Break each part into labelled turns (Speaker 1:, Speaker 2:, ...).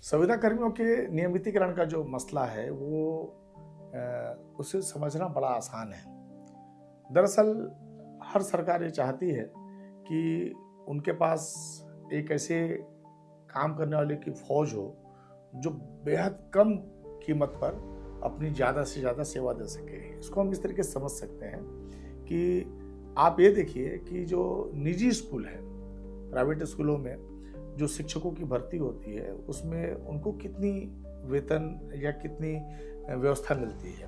Speaker 1: संविदा कर्मियों के नियमितीकरण का जो मसला है वो उसे समझना बड़ा आसान है। दरअसल हर सरकार ये चाहती है कि उनके पास एक ऐसे काम करने वाले की फौज हो जो बेहद कम कीमत पर अपनी ज़्यादा से ज़्यादा सेवा दे सके। इसको हम इस तरीके से समझ सकते हैं कि आप ये देखिए कि जो निजी स्कूल है, प्राइवेट स्कूलों में जो शिक्षकों की भर्ती होती है उसमें उनको कितनी वेतन या कितनी व्यवस्था मिलती है,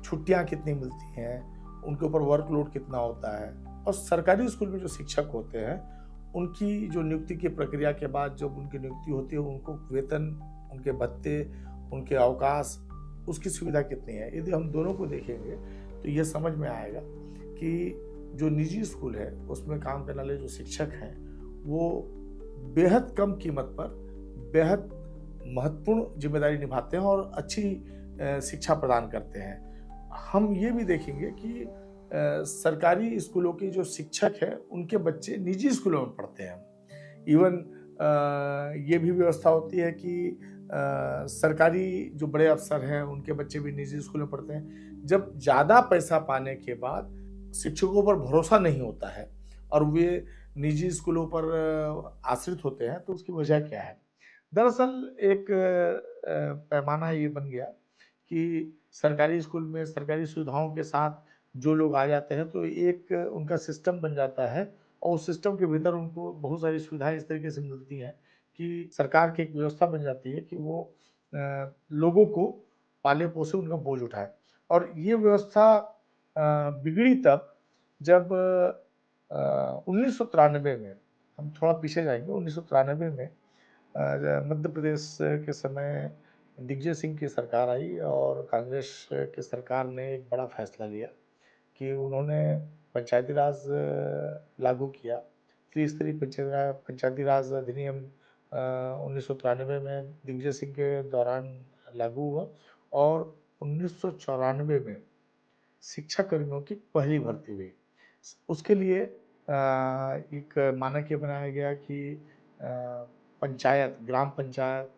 Speaker 1: छुट्टियां कितनी मिलती हैं, उनके ऊपर वर्कलोड कितना होता है। और सरकारी स्कूल में जो शिक्षक होते हैं उनकी जो नियुक्ति की प्रक्रिया के बाद जब उनकी नियुक्ति होती है उनको वेतन, उनके भत्ते, उनके अवकाश, उसकी सुविधा कितनी है। यदि हम दोनों को देखेंगे तो ये समझ में आएगा कि जो निजी स्कूल है उसमें काम करने वाले जो शिक्षक हैं वो बेहद कम कीमत पर बेहद महत्वपूर्ण जिम्मेदारी निभाते हैं और अच्छी शिक्षा प्रदान करते हैं। हम ये भी देखेंगे कि सरकारी स्कूलों के जो शिक्षक हैं उनके बच्चे निजी स्कूलों में पढ़ते हैं। इवन ये भी व्यवस्था होती है कि सरकारी जो बड़े अफसर हैं उनके बच्चे भी निजी स्कूलों में पढ़ते हैं। जब ज़्यादा पैसा पाने के बाद शिक्षकों पर भरोसा नहीं होता है और वे निजी स्कूलों पर आश्रित होते हैं, तो उसकी वजह क्या है? दरअसल एक पैमाना ये बन गया कि सरकारी स्कूल में सरकारी सुविधाओं के साथ जो लोग आ जाते हैं तो एक उनका सिस्टम बन जाता है और उस सिस्टम के भीतर उनको बहुत सारी सुविधाएं इस तरीके से मिलती हैं कि सरकार की एक व्यवस्था बन जाती है कि वो लोगों को पाले पोसे उनका बोझ उठाए। और ये व्यवस्था बिगड़ी तब जब 1993 में, हम थोड़ा पीछे जाएंगे, 1993 में मध्य प्रदेश के समय दिग्विजय सिंह की सरकार आई और कांग्रेस की सरकार ने एक बड़ा फैसला लिया कि उन्होंने पंचायती राज लागू किया। त्रिस्तरीय पंचायती राज अधिनियम 1993 में दिग्विजय सिंह के दौरान लागू हुआ और 1994 में शिक्षा कर्मियों की पहली भर्ती हुई। उसके लिए एक मानक ये बनाया गया कि पंचायत, ग्राम पंचायत,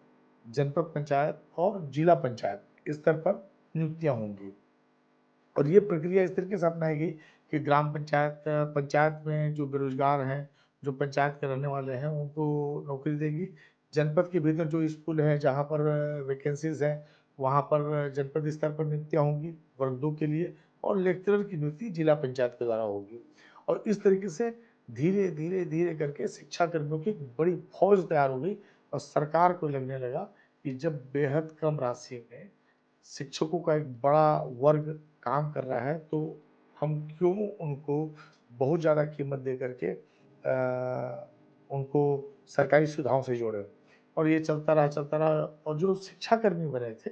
Speaker 1: जनपद पंचायत और जिला पंचायत इस स्तर पर नियुक्तियां होंगी। और ये प्रक्रिया इस तरीके से अपनाई गई कि ग्राम पंचायत पंचायत में जो बेरोजगार हैं, जो पंचायत के रहने वाले हैं, उनको नौकरी देगी। जनपद के भीतर जो स्कूल हैं जहाँ पर वैकेंसीज हैं वहाँ पर जनपद स्तर पर नियुक्तियाँ होंगी वर्ग 2 के लिए और लेक्चरर की नियुक्ति जिला पंचायत के द्वारा होगी। और इस तरीके से धीरे धीरे धीरे करके शिक्षा कर्मियों की एक बड़ी फौज तैयार हो गई और सरकार को लगने लगा कि जब बेहद कम राशि में शिक्षकों का एक बड़ा वर्ग काम कर रहा है तो हम क्यों उनको बहुत ज़्यादा कीमत दे करके उनको सरकारी सुविधाओं से जोड़ें। और ये चलता रहा और जो शिक्षाकर्मी बने थे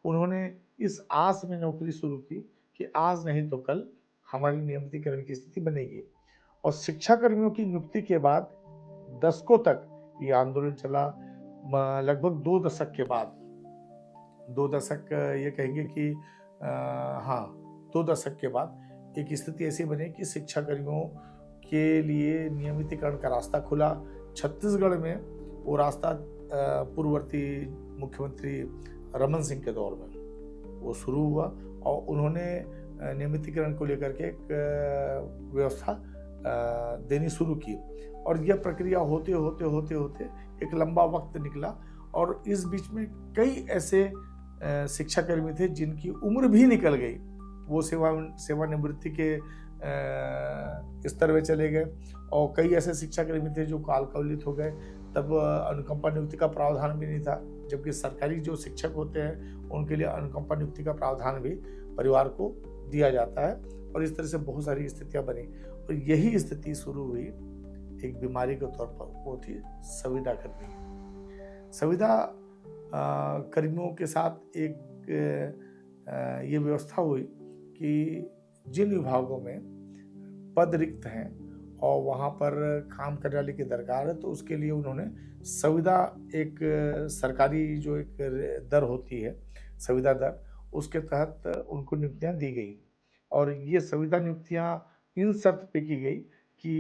Speaker 1: उन्होंने इस आस में नौकरी शुरू की कि आज नहीं तो कल हमारी नियमितीकरण की स्थिति बनेगी। और शिक्षा कर्मियों की नियुक्ति के बाद दशकों तक ये आंदोलन चला। लगभग 2 दशक के बाद, 2 दशक ये कहेंगे कि हाँ, 2 दशक के बाद एक स्थिति ऐसी बनी कि शिक्षा कर्मियों के लिए नियमितीकरण का रास्ता खुला। छत्तीसगढ़ में वो रास्ता पूर्ववर्ती मुख्यमंत्री रमन सिंह के दौर में वो शुरू हुआ और उन्होंने नियमितीकरण को लेकर के एक व्यवस्था देनी शुरू की। और यह प्रक्रिया होते होते होते होते एक लंबा वक्त निकला और इस बीच में कई ऐसे शिक्षाकर्मी थे जिनकी उम्र भी निकल गई, वो सेवानिवृत्ति के स्तर में चले गए। और कई ऐसे शिक्षाकर्मी थे जो कालकवलित हो गए। तब अनुकंपा नियुक्ति का प्रावधान भी नहीं था, जबकि सरकारी जो शिक्षक होते हैं उनके लिए अनुकंपा नियुक्ति का प्रावधान भी परिवार को दिया जाता है। और इस तरह से बहुत सारी स्थितियां बनी और यही स्थिति शुरू हुई एक बीमारी के तौर पर, वो थी संविदा कर्मी। संविदा कर्मियों के साथ एक ये व्यवस्था हुई कि जिन विभागों में पद रिक्त हैं और वहाँ पर काम करने वाले की दरकार है तो उसके लिए उन्होंने संविदा, एक सरकारी जो एक दर होती है संविदा दर, उसके तहत उनको नियुक्तियाँ दी गई। और ये संविदा नियुक्तियाँ इन शर्त पे की गई कि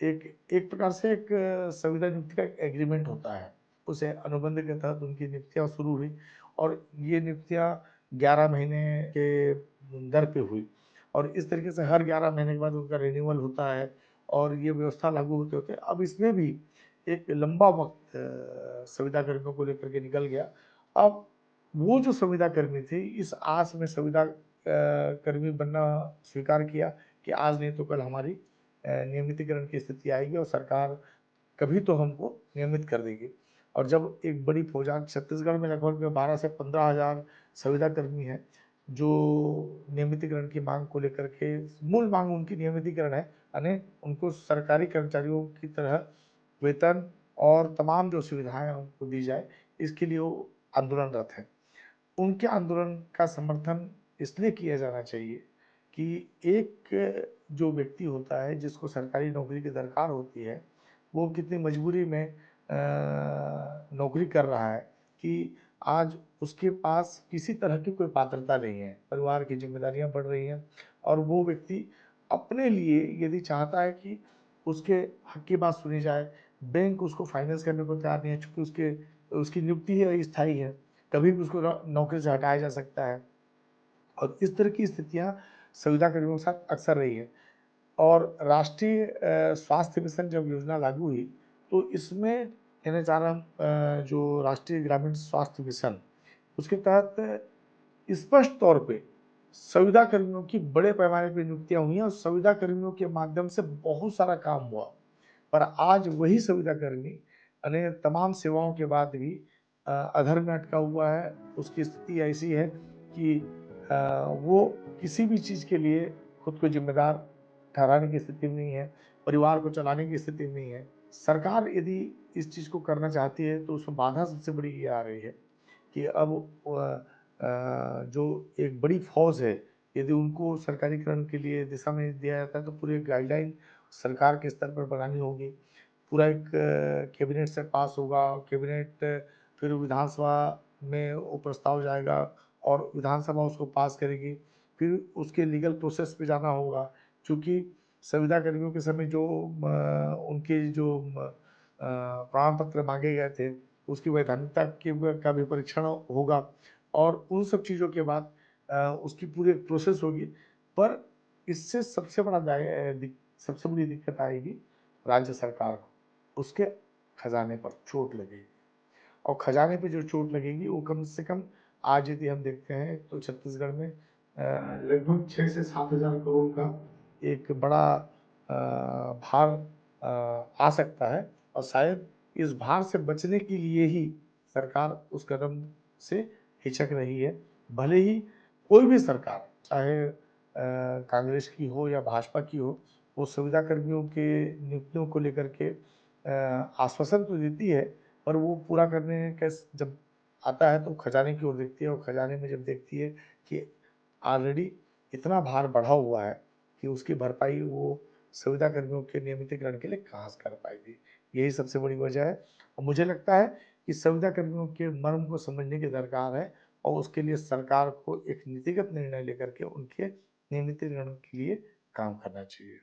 Speaker 1: एक एक प्रकार से एक संविदा नियुक्ति का एक एग्रीमेंट होता है, उसे अनुबंध के तहत उनकी नियुक्तियाँ शुरू हुई और ये नियुक्तियाँ 11 महीने के दर पे हुई और इस तरीके से हर 11 महीने के बाद उनका रिन्यूअल होता है और ये व्यवस्था लागू होते-होते अब इसमें भी एक लंबा वक़्त संविदा कर्मियों को लेकर के निकल गया। अब वो जो संविदा कर्मी थे, इस आस में संविदा कर्मी बनना स्वीकार किया कि आज नहीं तो कल हमारी नियमितीकरण की स्थिति आएगी और सरकार कभी तो हमको नियमित कर देगी। और जब एक बड़ी फौज आज छत्तीसगढ़ में लगभग 12 से 15,000 संविदा कर्मी हैं, जो नियमितीकरण की माँग को लेकर के मूल माँग उनकी नियमितीकरण है, यानी उनको सरकारी कर्मचारियों की तरह वेतन और तमाम जो सुविधाएँ हैं उनको दी जाए, इसके लिए वो आंदोलनरत हैं। उनके आंदोलन का समर्थन इसलिए किया जाना चाहिए कि एक जो व्यक्ति होता है जिसको सरकारी नौकरी की दरकार होती है, वो कितनी मजबूरी में नौकरी कर रहा है कि आज उसके पास किसी तरह की कोई पात्रता नहीं है, परिवार की ज़िम्मेदारियाँ बढ़ रही हैं और वो व्यक्ति अपने लिए यदि चाहता है कि उसके हक की बात सुनी जाए, बैंक उसको फाइनेंस करने को तैयार नहीं है चूँकि उसकी नियुक्ति ही अस्थायी है, कभी भी उसको नौकरी से हटाया जा सकता है और इस तरह की स्थितियाँ संविदा कर्मियों के साथ अक्सर रही है। और राष्ट्रीय स्वास्थ्य मिशन जब योजना लागू हुई, तो इसमें एनएचआरएम जो राष्ट्रीय ग्रामीण स्वास्थ्य मिशन, उसके तहत स्पष्ट तौर पे संविदा कर्मियों की बड़े पैमाने पे नियुक्तियाँ हुई हैं और संविदा कर्मियों के माध्यम से बहुत सारा काम हुआ। पर आज वही संविदा कर्मी यानी तमाम सेवाओं के बाद भी अधर में अटका हुआ है। उसकी स्थिति ऐसी है कि वो किसी भी चीज़ के लिए खुद को ज़िम्मेदार ठहराने की स्थिति में नहीं है, परिवार को चलाने की स्थिति में नहीं है। सरकार यदि इस चीज़ को करना चाहती है तो उसमें बाधा सबसे बड़ी ये आ रही है कि अब जो एक बड़ी फ़ौज है, यदि उनको सरकारीकरण के लिए दिशा में दिया जाता है तो पूरी गाइडलाइन सरकार के स्तर पर बनानी होगी। पूरा एक कैबिनेट से पास होगा, कैबिनेट फिर विधानसभा में वो प्रस्ताव जाएगा और विधानसभा उसको पास करेगी। फिर उसके लीगल प्रोसेस पे जाना होगा, चूँकि संविदा कर्मियों के समय जो उनके जो प्रमाण पत्र माँगे गए थे, उसकी वैधानिकता का भी परीक्षण होगा और उन सब चीज़ों के बाद उसकी पूरी एक प्रोसेस होगी। पर इससे सबसे बड़ी दिक्कत आएगी राज्य सरकार को, उसके खजाने पर चोट लगेगी और खजाने पे जो चोट लगेगी वो कम से कम आज यदि हम देखते हैं तो छत्तीसगढ़ में लगभग 6 से 7,000 करोड़ का एक बड़ा भार आ सकता है और शायद इस भार से बचने के लिए ही सरकार उस कदम से हिचक रही है। भले ही कोई भी सरकार चाहे कांग्रेस की हो या भाजपा की हो, वो संविदा कर्मियों के नियुक्तियों को लेकर के आश्वासन तो देती है, पर वो पूरा करने का जब आता है तो खजाने की ओर देखती है और खजाने में जब देखती है कि ऑलरेडी इतना भार बढ़ा हुआ है कि उसकी भरपाई वो संविदा कर्मियों के नियमितीकरण के लिए कहाँ से कर पाएगी। यही सबसे बड़ी वजह है और मुझे लगता है कि संविदा कर्मियों के मर्म को समझने की दरकार है और उसके लिए सरकार को एक नीतिगत निर्णय लेकर के उनके नियमितीकरण के लिए काम करना चाहिए।